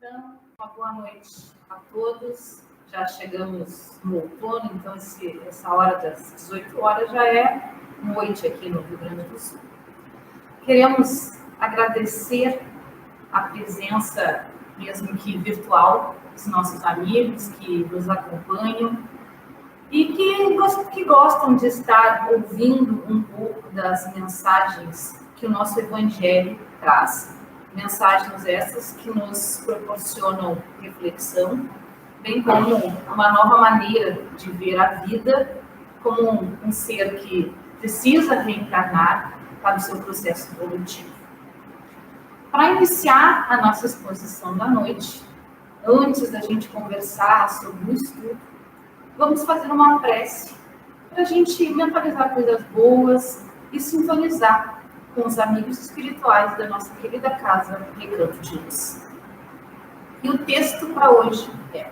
Então, uma boa noite a todos. Já chegamos no outono, então essa hora das 18 horas já é noite aqui no Rio Grande do Sul. Queremos agradecer a presença, mesmo que virtual, dos nossos amigos que nos acompanham e que gostam de estar ouvindo um pouco das mensagens que o nosso Evangelho traz. Mensagens essas que nos proporcionam reflexão, bem como uma nova maneira de ver a vida como um ser que precisa reencarnar para o seu processo evolutivo. Para iniciar a nossa exposição da noite, antes da gente conversar sobre o estudo, vamos fazer uma prece para a gente mentalizar coisas boas e sintonizar com os amigos espirituais da nossa querida casa Recanto de Luz. E o texto para hoje é: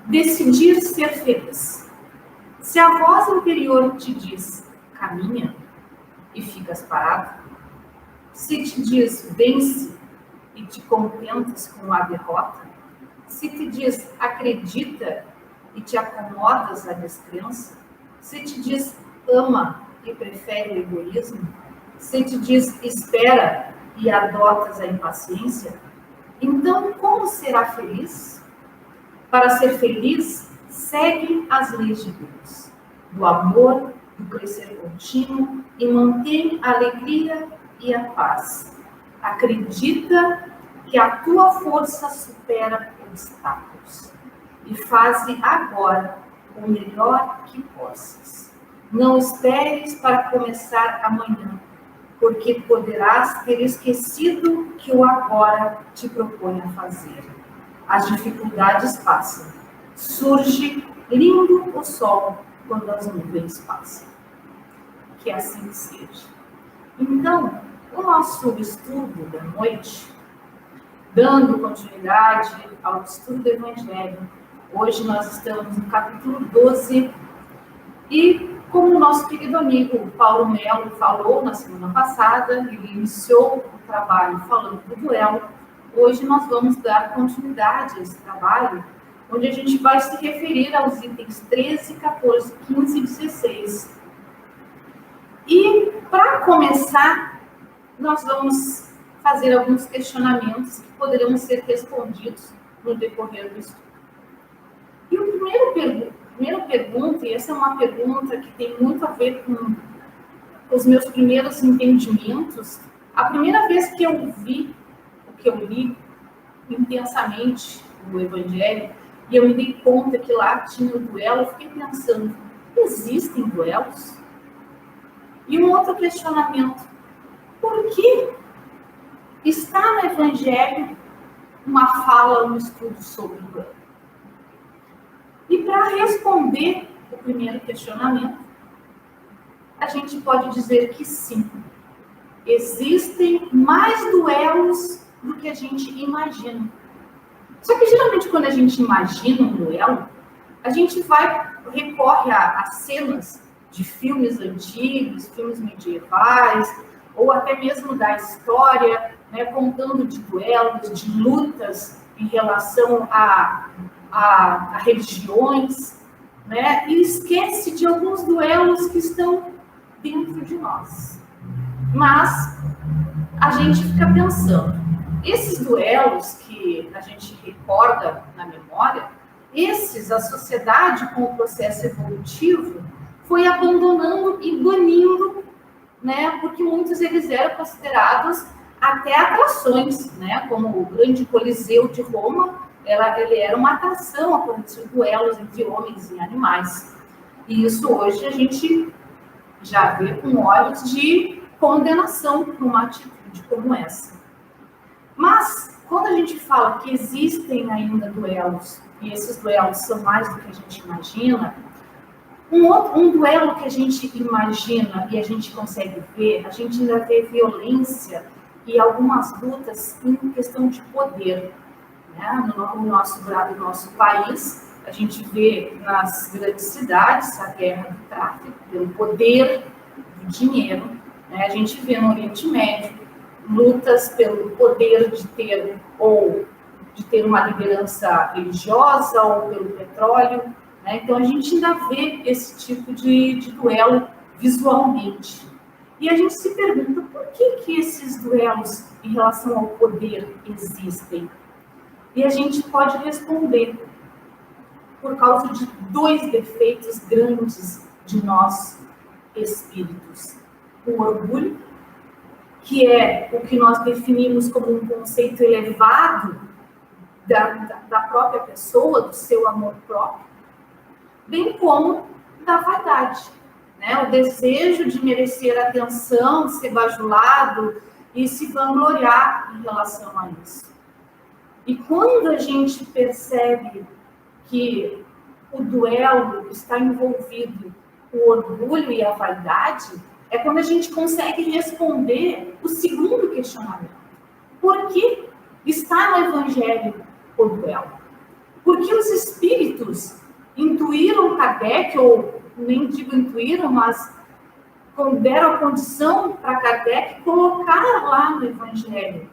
decidir ser feliz. Se a voz interior te diz caminha e ficas parado, se te diz vence e te contentas com a derrota, se te diz acredita e te acomodas à descrença, se te diz ama e prefere o egoísmo, se te diz espera e adotas a impaciência, então como será feliz? Para ser feliz, segue as leis de Deus, do amor, do crescer contínuo e mantém a alegria e a paz. Acredita que a tua força supera obstáculos e faze agora o melhor que possas. Não esperes para começar amanhã, porque poderás ter esquecido que o agora te propõe a fazer. As dificuldades passam. Surge lindo o sol quando as nuvens passam. Que assim seja. Então, o nosso estudo da noite, dando continuidade ao estudo do Evangelho, hoje nós estamos no capítulo 12 e, como o nosso querido amigo Paulo Melo falou na semana passada, ele iniciou o trabalho falando do duelo, hoje nós vamos dar continuidade a esse trabalho, onde a gente vai se referir aos itens 13, 14, 15 e 16. E, para começar, nós vamos fazer alguns questionamentos que poderão ser respondidos no decorrer do estudo. E a primeira pergunta, e essa é uma pergunta que tem muito a ver com os meus primeiros entendimentos, a primeira vez que eu vi, o que eu li intensamente o Evangelho, e eu me dei conta que lá tinha o duelo, eu fiquei pensando, existem duelos? E um outro questionamento, por que está no Evangelho uma fala, um estudo sobre o duelo? E para responder o primeiro questionamento, a gente pode dizer que sim, existem mais duelos do que a gente imagina. Só que geralmente quando a gente imagina um duelo, a gente recorre a cenas de filmes antigos, filmes medievais, ou até mesmo da história, né, contando de duelos, de lutas em relação a religiões, né, e esquece de alguns duelos que estão dentro de nós. Mas a gente fica pensando, esses duelos que a gente recorda na memória, a sociedade com o processo evolutivo foi abandonando e banindo, né, porque muitos eles eram considerados até atrações, né, como o grande Coliseu de Roma, ele era uma atração, aconteciam duelos entre homens e animais. E isso hoje a gente já vê com olhos de condenação por uma atitude como essa. Mas, quando a gente fala que existem ainda duelos, e esses duelos são mais do que a gente imagina, um duelo que a gente imagina e a gente consegue ver, a gente ainda vê violência e algumas lutas em questão de poder. Né? No nosso país, a gente vê nas grandes cidades a guerra do tráfico, pelo poder do dinheiro. Né? A gente vê no Oriente Médio lutas pelo poder de ter ou de ter uma liderança religiosa ou pelo petróleo, né? Então a gente ainda vê esse tipo de duelo visualmente. E a gente se pergunta por que esses duelos em relação ao poder existem? E a gente pode responder por causa de dois defeitos grandes de nós espíritos. O orgulho, que é o que nós definimos como um conceito elevado da própria pessoa, do seu amor próprio, bem como da vaidade, né? O desejo de merecer atenção, ser bajulado e se vangloriar em relação a isso. E quando a gente percebe que o duelo está envolvido o orgulho e a vaidade, é quando a gente consegue responder o segundo questionamento. Por que está no Evangelho o duelo? Porque os espíritos intuíram Kardec, ou nem digo intuíram, mas deram a condição para Kardec colocar lá no Evangelho,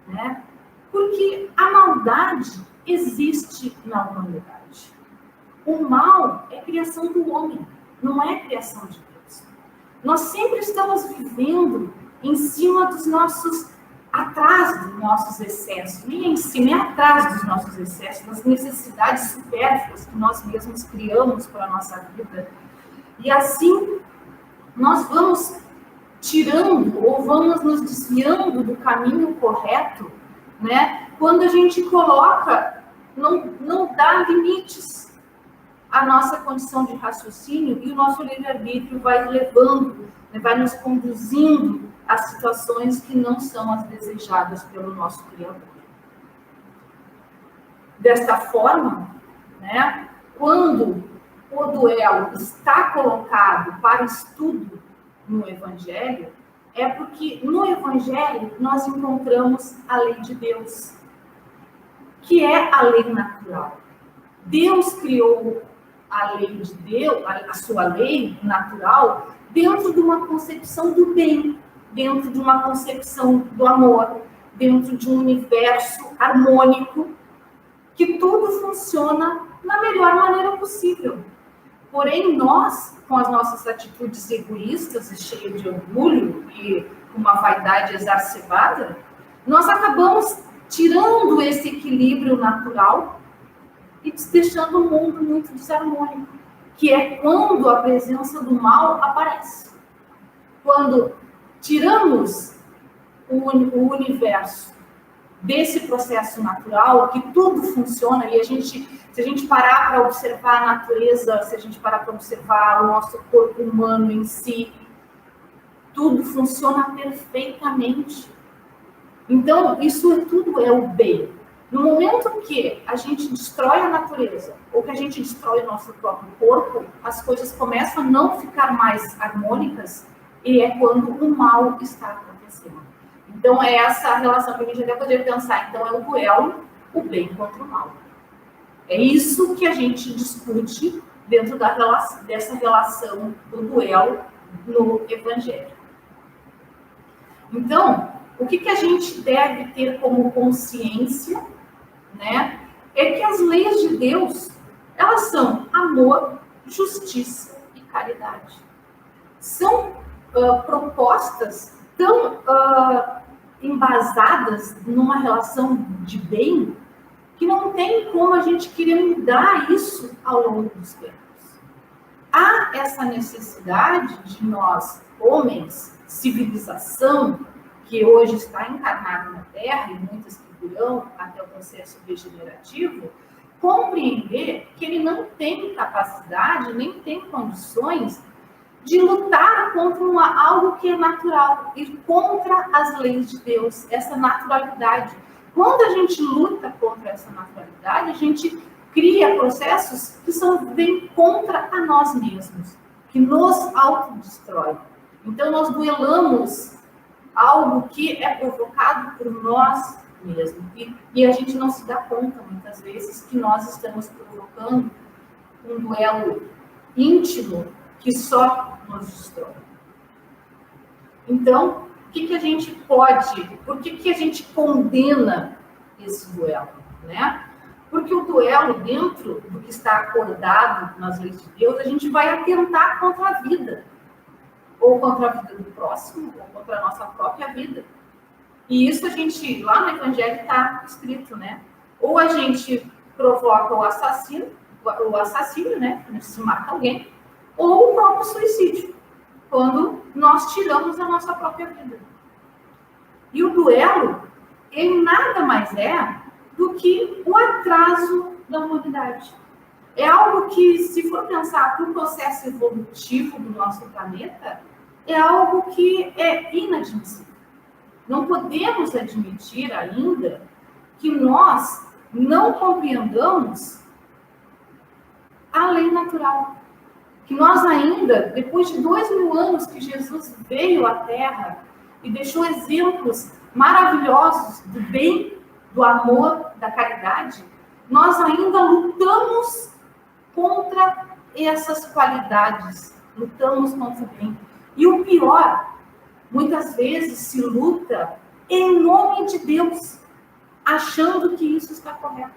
né? Porque a maldade existe na humanidade. O mal é criação do homem, não é criação de Deus. Nós sempre estamos vivendo em cima dos nossos, atrás dos nossos excessos, nem em cima, nem atrás dos nossos excessos, das necessidades supérfluas que nós mesmos criamos para a nossa vida. E assim, nós vamos tirando ou vamos nos desviando do caminho correto, né? Quando a gente coloca, não dá limites à nossa condição de raciocínio e o nosso livre-arbítrio vai levando, né, vai nos conduzindo a situações que não são as desejadas pelo nosso Criador. Desta forma, né, quando o duelo está colocado para estudo no Evangelho, é porque no Evangelho nós encontramos a lei de Deus, que é a lei natural. Deus criou a lei de Deus, a sua lei natural, dentro de uma concepção do bem, dentro de uma concepção do amor, dentro de um universo harmônico, que tudo funciona da melhor maneira possível. Porém, nós, com as nossas atitudes egoístas e cheias de orgulho e uma vaidade exacerbada, nós acabamos tirando esse equilíbrio natural e deixando o mundo muito desarmônico, que é quando a presença do mal aparece. Quando tiramos o universo desse processo natural, que tudo funciona, e se a gente parar para observar a natureza, se a gente parar para observar o nosso corpo humano em si, tudo funciona perfeitamente. Então, isso tudo é o bem. No momento que a gente destrói a natureza, ou que a gente destrói o nosso próprio corpo, as coisas começam a não ficar mais harmônicas, e é quando o mal está acontecendo. Então, é essa relação que a gente até poderia pensar. Então, é o duelo, o bem contra o mal. É isso que a gente discute dentro dessa relação do duelo no Evangelho. Então, o que a gente deve ter como consciência, né, é que as leis de Deus, elas são amor, justiça e caridade. São propostas tão embasadas numa relação de bem que não tem como a gente querer mudar isso ao longo dos tempos. Há essa necessidade de nós, homens, civilização, que hoje está encarnada na Terra, e muitas que virão até o processo regenerativo, compreender que ele não tem capacidade, nem tem condições de lutar contra algo que é natural, ir contra as leis de Deus, essa naturalidade. Quando a gente luta contra essa naturalidade, a gente cria processos que vêm contra a nós mesmos, que nos autodestrói. Então, nós duelamos algo que é provocado por nós mesmos. E a gente não se dá conta, muitas vezes, que nós estamos provocando um duelo íntimo que só nos destrói. Então, o que a gente pode, por que a gente condena esse duelo? né? Porque o duelo, dentro do que está acordado nas leis de Deus, a gente vai atentar contra a vida, ou contra a vida do próximo, ou contra a nossa própria vida. E isso a gente, lá no Evangelho está escrito, né? Ou a gente provoca o assassínio, né? Quando se mata alguém, ou o próprio suicídio, quando nós tiramos a nossa própria vida. E o duelo, ele nada mais é do que o atraso da humanidade. É algo que, se for pensar para o processo evolutivo do nosso planeta, é algo que é inadmissível. Não podemos admitir ainda que nós não compreendamos a lei natural. Que nós ainda, depois de 2000 anos que Jesus veio à Terra e deixou exemplos maravilhosos do bem, do amor, da caridade, nós ainda lutamos contra essas qualidades, lutamos contra o bem. E o pior, muitas vezes se luta em nome de Deus, achando que isso está correto.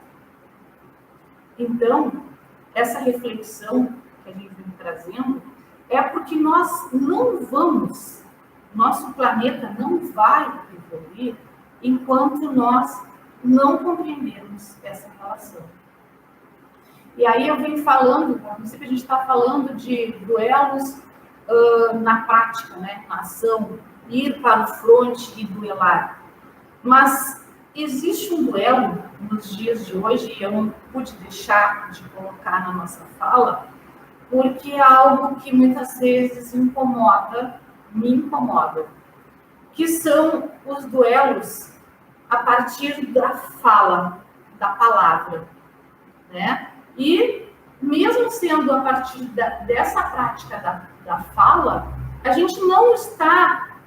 Então, essa reflexão que a gente vem trazendo é porque nós não vamos, nosso planeta não vai evoluir enquanto nós não compreendermos essa relação. E aí eu venho falando, a princípio a gente está falando de duelos na prática, né, na ação, ir para o fronte e duelar. Mas existe um duelo nos dias de hoje, e eu não pude deixar de colocar na nossa fala, porque é algo que muitas vezes me incomoda, que são os duelos a partir da fala, da palavra, né? E mesmo sendo a partir dessa prática da fala, a gente não está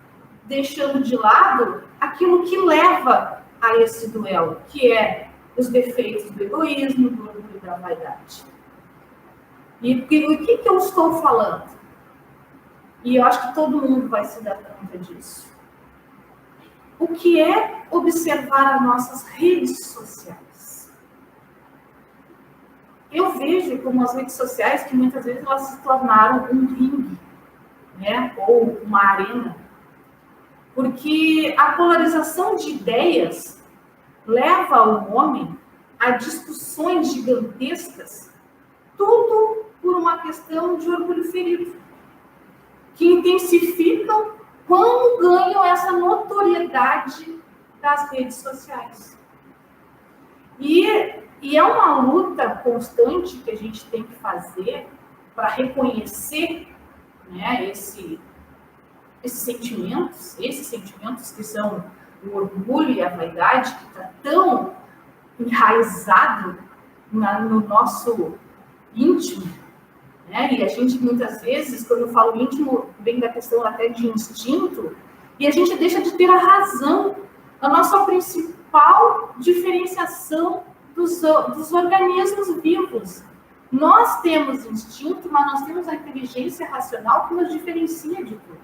deixando de lado aquilo que leva a esse duelo, que é os defeitos do egoísmo, do orgulho e da vaidade. E o que eu estou falando? E eu acho que todo mundo vai se dar conta disso. O que é observar as nossas redes sociais? Eu vejo como as redes sociais, que muitas vezes elas se tornaram um ringue, né? Ou uma arena. Porque a polarização de ideias leva o homem a discussões gigantescas, tudo por uma questão de orgulho ferido, que intensificam quando ganham essa notoriedade das redes sociais. E é uma luta constante que a gente tem que fazer para reconhecer, né, esses sentimentos que são o orgulho e a vaidade, que está tão enraizado no nosso íntimo, né? E a gente, muitas vezes, quando eu falo íntimo, vem da questão até de instinto, e a gente deixa de ter a razão. A nossa principal diferenciação dos organismos vivos. Nós temos instinto, mas nós temos a inteligência racional que nos diferencia de tudo,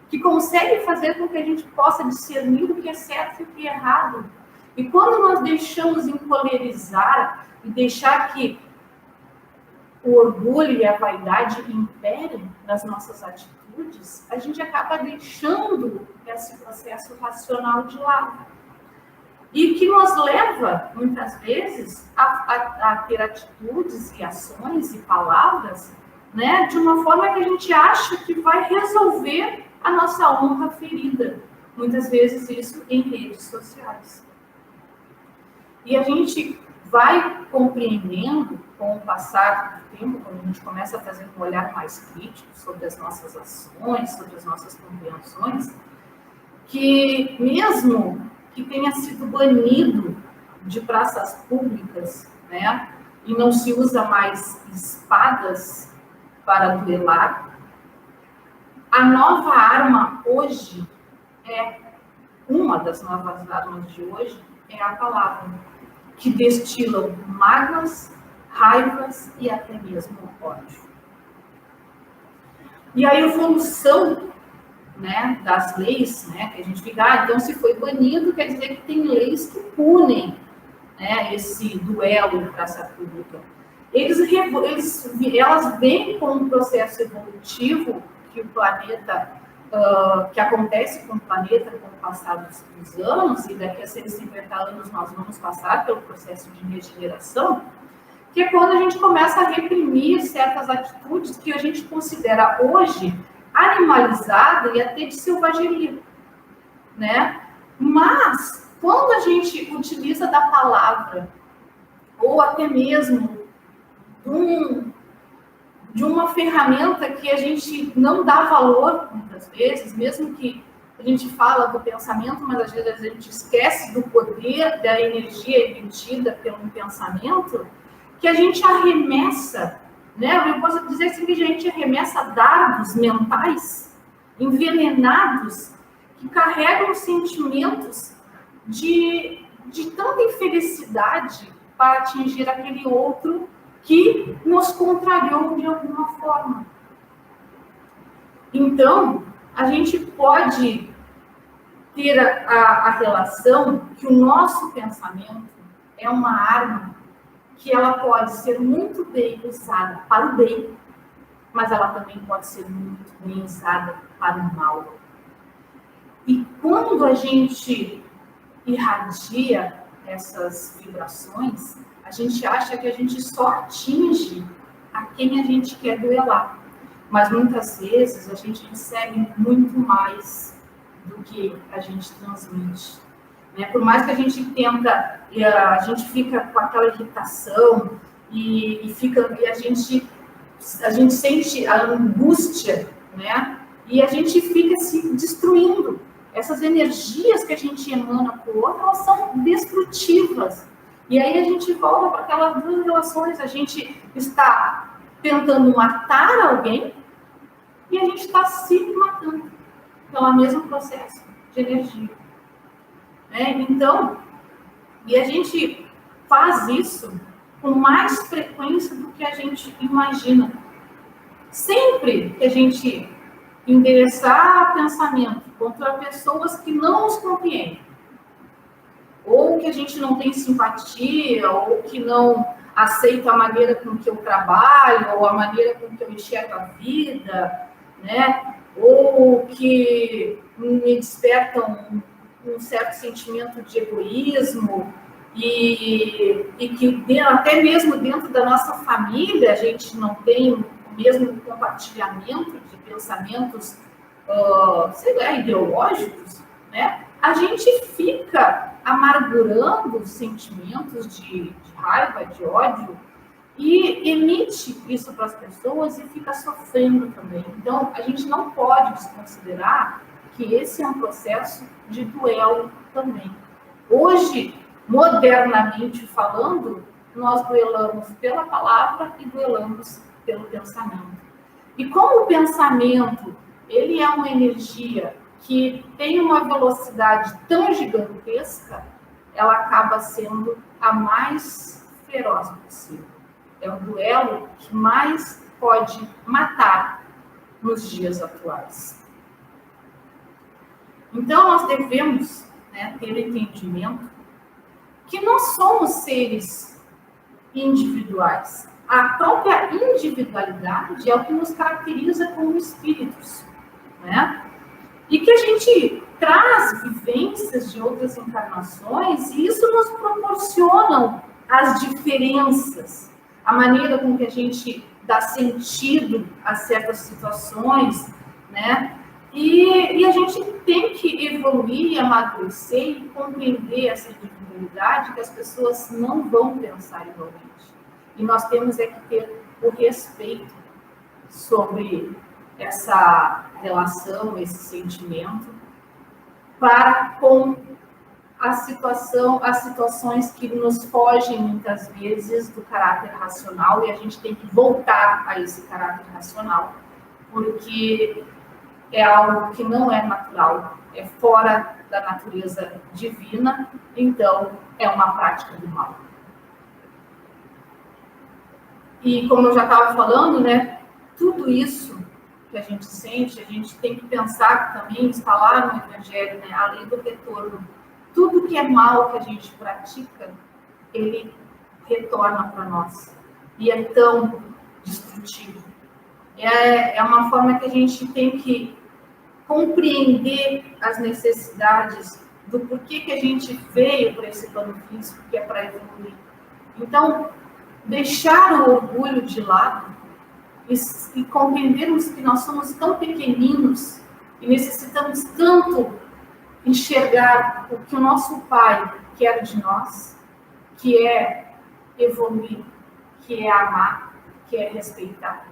que consegue fazer com que a gente possa discernir o que é certo e o que é errado. E quando nós deixamos encolerizar e deixar que o orgulho e a vaidade imperem nas nossas atitudes, a gente acaba deixando esse processo racional de lado. E que nos leva, muitas vezes, a ter atitudes e ações e palavras, né, de uma forma que a gente acha que vai resolver a nossa honra ferida. Muitas vezes isso em redes sociais. E a gente vai compreendendo, com o passar do tempo, quando a gente começa a fazer um olhar mais crítico sobre as nossas ações, sobre as nossas compreensões, que mesmo que tenha sido banido de praças públicas, né, e não se usa mais espadas para duelar, a nova arma hoje uma das novas armas de hoje é a palavra, que destilam mágoas, raivas e até mesmo ódio. E a evolução, né, das leis, né, que a gente fica, então se foi banido, quer dizer que tem leis que punem né, esse duelo em praça pública. Elas vêm com um processo evolutivo que o planeta, que acontece com o planeta com o passar dos anos, e daqui a 150 anos nós vamos passar pelo processo de regeneração, que é quando a gente começa a reprimir certas atitudes que a gente considera hoje animalizada e até de selvageria, né? Mas, quando a gente utiliza da palavra, ou até mesmo de uma ferramenta que a gente não dá valor, muitas vezes, mesmo que a gente fala do pensamento, mas às vezes a gente esquece do poder, da energia emitida pelo pensamento, que a gente arremessa, né? Eu posso dizer assim, que a gente arremessa dardos mentais envenenados que carregam sentimentos de tanta infelicidade para atingir aquele outro que nos contrariou de alguma forma. Então, a gente pode ter a relação que o nosso pensamento é uma arma que ela pode ser muito bem usada para o bem, mas ela também pode ser muito bem usada para o mal. E quando a gente irradia essas vibrações, a gente acha que a gente só atinge a quem a gente quer duelar. Mas muitas vezes a gente recebe muito mais do que a gente transmite. Né? Por mais que a gente tenta, a gente fica com aquela irritação e a gente sente a angústia, né? E a gente fica se destruindo. Essas energias que a gente emana para o outro, elas são destrutivas. E aí a gente volta para aquelas duas relações. A gente está tentando matar alguém e a gente está se matando pelo mesmo processo de energia. Então, e a gente faz isso com mais frequência do que a gente imagina. Sempre que a gente endereçar pensamento contra pessoas que não nos compreendem, ou que a gente não tem simpatia, ou que não aceita a maneira com que eu trabalho, ou a maneira com que eu enxergo a vida, né? Ou que me despertam um certo sentimento de egoísmo, e que até mesmo dentro da nossa família a gente não tem o mesmo compartilhamento de pensamentos, ideológicos, né? A gente fica amargurando sentimentos de raiva, de ódio, e emite isso para as pessoas e fica sofrendo também. Então, a gente não pode desconsiderar que esse é um processo de duelo também. Hoje, modernamente falando, nós duelamos pela palavra e duelamos pelo pensamento. E como o pensamento, ele é uma energia que tem uma velocidade tão gigantesca, ela acaba sendo a mais feroz possível. É o duelo que mais pode matar nos dias atuais. Então, nós devemos, né, ter entendimento que nós somos seres individuais. A própria individualidade é o que nos caracteriza como espíritos, né? E que a gente traz vivências de outras encarnações e isso nos proporciona as diferenças, a maneira com que a gente dá sentido a certas situações, né? E a gente tem que evoluir, amadurecer e compreender essa individualidade, que as pessoas não vão pensar igualmente. E nós temos que ter o respeito sobre essa relação, esse sentimento, para com as situações que nos fogem muitas vezes do caráter racional, e a gente tem que voltar a esse caráter racional, porque é algo que não é natural, é fora da natureza divina, então é uma prática do mal. E como eu já estava falando, né, tudo isso que a gente sente, a gente tem que pensar que também está lá no Evangelho, né, a lei do retorno. Tudo que é mal que a gente pratica, ele retorna para nós. E é tão destrutivo. É uma forma que a gente tem que compreender as necessidades do porquê que a gente veio para esse plano físico, que é para evoluir. Então, deixar o orgulho de lado e compreendermos que nós somos tão pequeninos e necessitamos tanto enxergar o que o nosso Pai quer de nós, que é evoluir, que é amar, que é respeitar.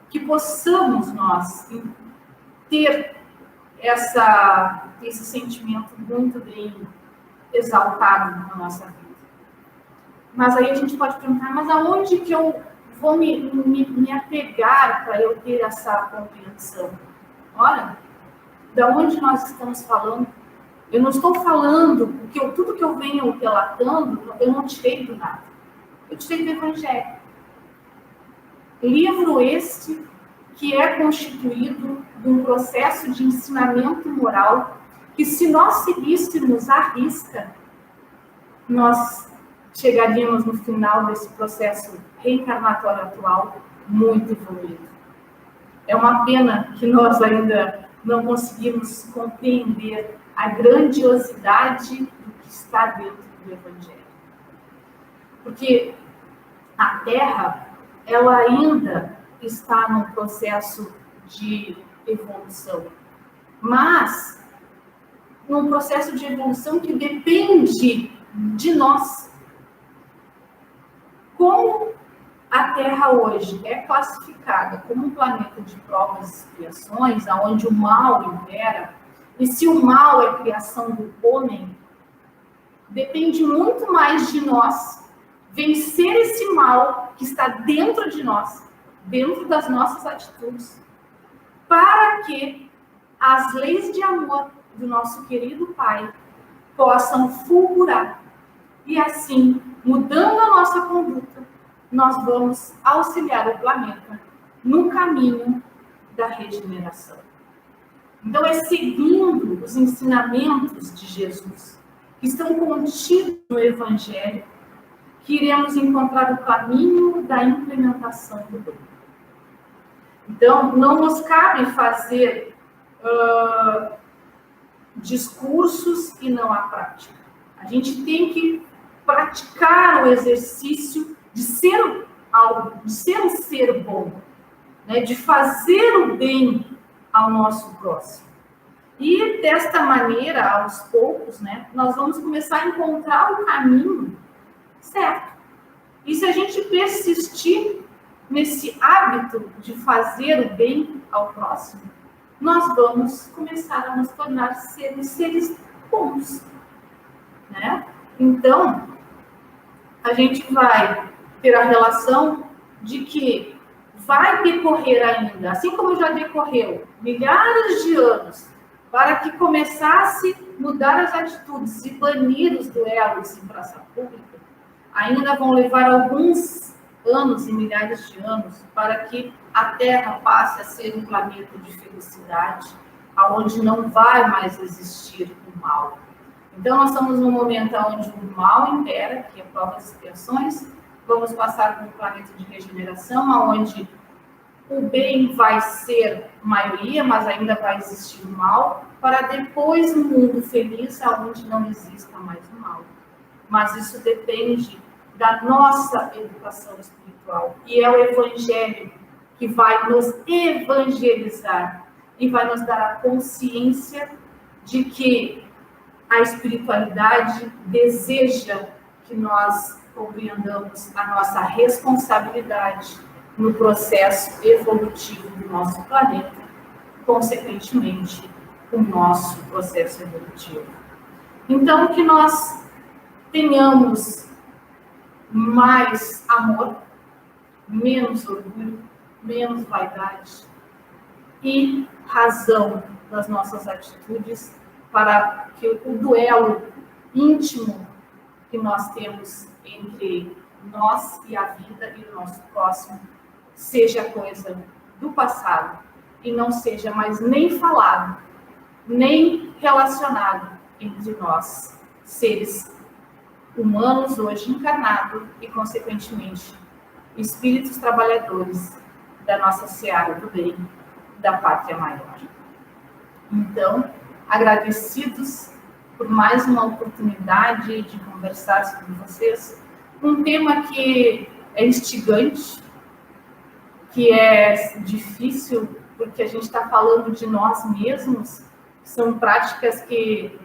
Que possamos nós ter esse sentimento muito bem exaltado na nossa vida. Mas aí a gente pode perguntar, mas aonde que eu vou me apegar para eu ter essa compreensão? Olha, da onde nós estamos falando? Eu não estou falando, porque tudo que eu venho relatando, eu não tirei do nada. Eu tirei do Evangelho. Livro este que é constituído de um processo de ensinamento moral que, se nós seguíssemos à risca, nós chegaríamos no final desse processo reencarnatório atual muito evoluído. É uma pena que nós ainda não conseguimos compreender a grandiosidade do que está dentro do Evangelho. Porque a Terra, ela ainda está num processo de evolução, mas num processo de evolução que depende de nós. Como a Terra hoje é classificada como um planeta de provas e expiações, onde o mal impera, e se o mal é criação do homem, depende muito mais de nós vencer esse mal que está dentro de nós, dentro das nossas atitudes, para que as leis de amor do nosso querido Pai possam fulgurar. E assim, mudando a nossa conduta, nós vamos auxiliar o planeta no caminho da regeneração. Então, é seguindo os ensinamentos de Jesus, que estão contidos no Evangelho, que iremos encontrar o caminho da implementação do bem. Então, não nos cabe fazer discursos e não a prática. A gente tem que praticar o exercício de ser algo, de ser um ser bom, né? De fazer o bem ao nosso próximo. E desta maneira, aos poucos, né, nós vamos começar a encontrar o caminho certo. E se a gente persistir nesse hábito de fazer o bem ao próximo, nós vamos começar a nos tornar seres bons, né? Então, a gente vai ter a relação de que vai decorrer ainda, assim como já decorreu milhares de anos, para que começasse a mudar as atitudes e banir os duelos em praça pública, ainda vão levar alguns anos e milhares de anos para que a Terra passe a ser um planeta de felicidade, onde não vai mais existir o mal. Então, nós estamos num momento onde o mal impera, que é provas e expiações. Vamos passar por um planeta de regeneração, onde o bem vai ser maioria, mas ainda vai existir o mal, para depois um mundo feliz, onde não exista mais o mal. Mas isso depende da nossa educação espiritual. E é o Evangelho que vai nos evangelizar e vai nos dar a consciência de que a espiritualidade deseja que nós compreendamos a nossa responsabilidade no processo evolutivo do nosso planeta, consequentemente, o nosso processo evolutivo. Então, que nós tenhamos mais amor, menos orgulho, menos vaidade e razão das nossas atitudes, para que o duelo íntimo que nós temos entre nós e a vida e o nosso próximo seja coisa do passado e não seja mais nem falado, nem relacionado entre nós, seres humanos hoje encarnados e, consequentemente, espíritos trabalhadores da nossa seara do bem, da pátria maior. Então, agradecidos por mais uma oportunidade de conversar com vocês, um tema que é instigante, que é difícil, porque a gente está falando de nós mesmos, são práticas que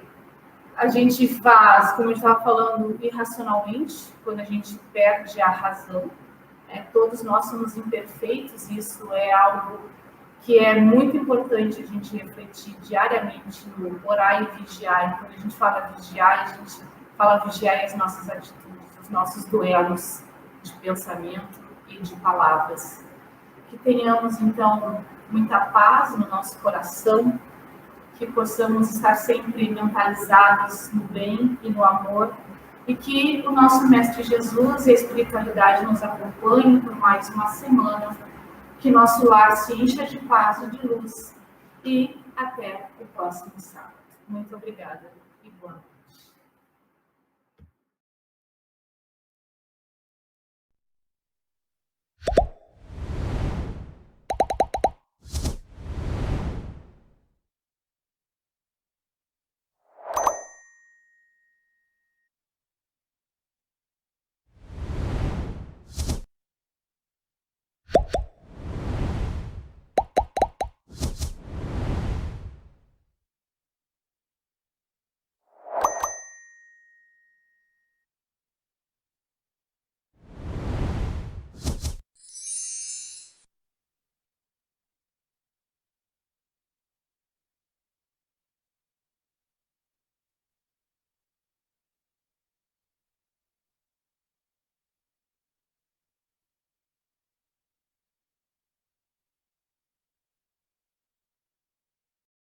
a gente faz, como eu estava falando, irracionalmente, quando a gente perde a razão. Todos nós somos imperfeitos, isso é algo que é muito importante a gente refletir diariamente no orar e vigiar. E quando a gente fala vigiar, a gente fala vigiar as nossas atitudes, os nossos duelos de pensamento e de palavras. Que tenhamos, então, muita paz no nosso coração, que possamos estar sempre mentalizados no bem e no amor, e que o nosso Mestre Jesus e a espiritualidade nos acompanhem por mais uma semana, que nosso lar se encha de paz e de luz, e até o próximo sábado. Muito obrigada e boa noite.